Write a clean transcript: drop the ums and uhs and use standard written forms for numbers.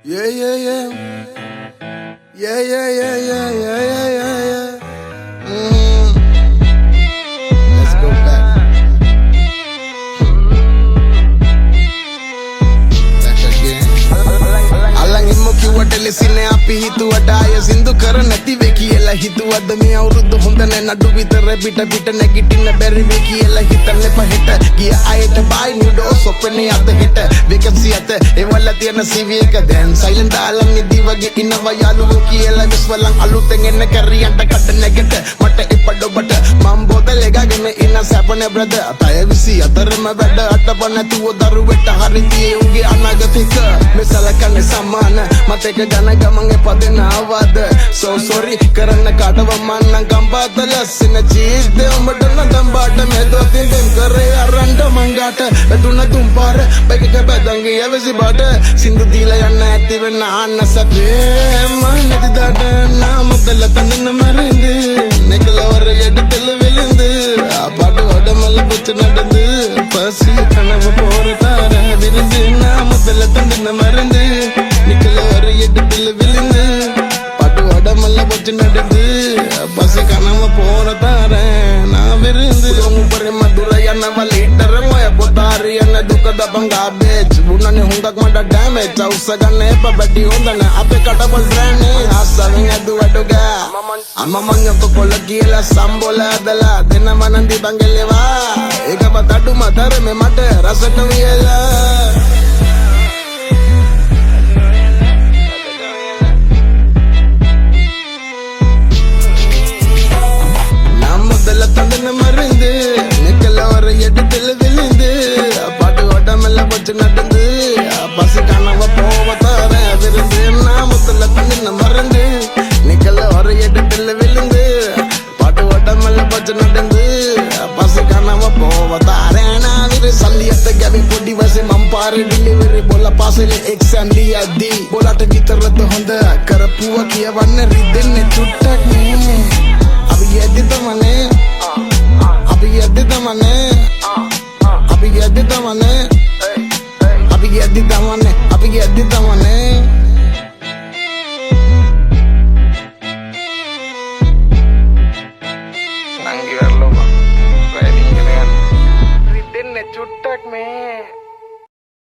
Yeah, yeah, yeah. Yeah, yeah, yeah, yeah, yeah, yeah, yeah, yeah. Let's go back. Back again. Alang immo kiwa telesine api hituwa daya sindu kara nati veki ela hituwa dami avuruddu hundane nadu vitara pita pita negitinna berry veki ela hitanne pahita giya ayata buy new door sopene ata hita vacancy ata ewalla tiyana CV එක දැන් silent දාලන් ඉදි වගේ ඉනවා යාළුවෝ කියලා විශ්වලන් අලුතෙන් එන්න කැරියන්ට කඩ නැගට මට එපඩොබට මම් බෝතල් එකගෙන ඉන්න සැපනේ brother අතය විසි අතරම වැඩ අටපන නැතුව දරුවෙට හරි තියේ උගේ අනාගතික මෙසලකන්නේ සමාන මතක ගන ගමන් එපදෙන ආවද so sorry කරන්න කාටව මන්නම් ගම්බාත ලස්සින චීස් දෙව උඹට නදම් බාට මෙදෝ තින්දෙන් කරේ අරන්ට මංගාට වැදුන තුන් පාර බයික බදංගේ යවසි බාට සින්දු දීලා යන්න ඇති වෙන්න ආන්න සපේ මන්නදි දාට නාමදල තනන මරින්ද නෙකලවර යඩතල වෙලින්ද ආපඩ වඩමල පුච්ච නඩඳ පසි කනව පොරතාර විරින්ද නාමදල තනන මරින්ද නෙකලවර යඩතල වෙලින්ද පඩ වඩමල පුච්ච නඩඳ පසි කනව පොරතාර නා විරින්ද උඹරේ මදුර යන වලීටර මොය පොතාරි යන දුක දබංගා බේච් බුණනේ හුඟක් මඩ ඩැමේජ් අවුස්ස ගන්න එපා බැටි හොඳන අපේ කටපල් ෆ්‍රෑනේ ආසවෙන් ඇදුවඩුගා අම්මමන් කොල්ල කියලා සම්බෝල ඇදලා දෙන මනන්දි බංගෙලේවා ඒක බතඩු මතර මේ මට රසට වියලා தந்தன மருந்து நெக்கலவர எடுத்தல விழுந்து பாட்டு ஓட்டமெல்லாம் போச்சு நடந்து பசு கனவ போவத்தார விருந்து நாமத்துல தந்தன மருந்து நெக்கலவர எடுத்தல விழுந்து பாட்டு ஓட்டமெல்லாம் போச்சு நடந்து பசு கனவ போவத்தார நாவிரு சல்லியத்த கவி பொடி வசே மம்பாரு டிலிவரி बोला पासले एक सैंडी आदि बोला टे भीतर तो होंदा करपुआ किया वन्न रिदन ने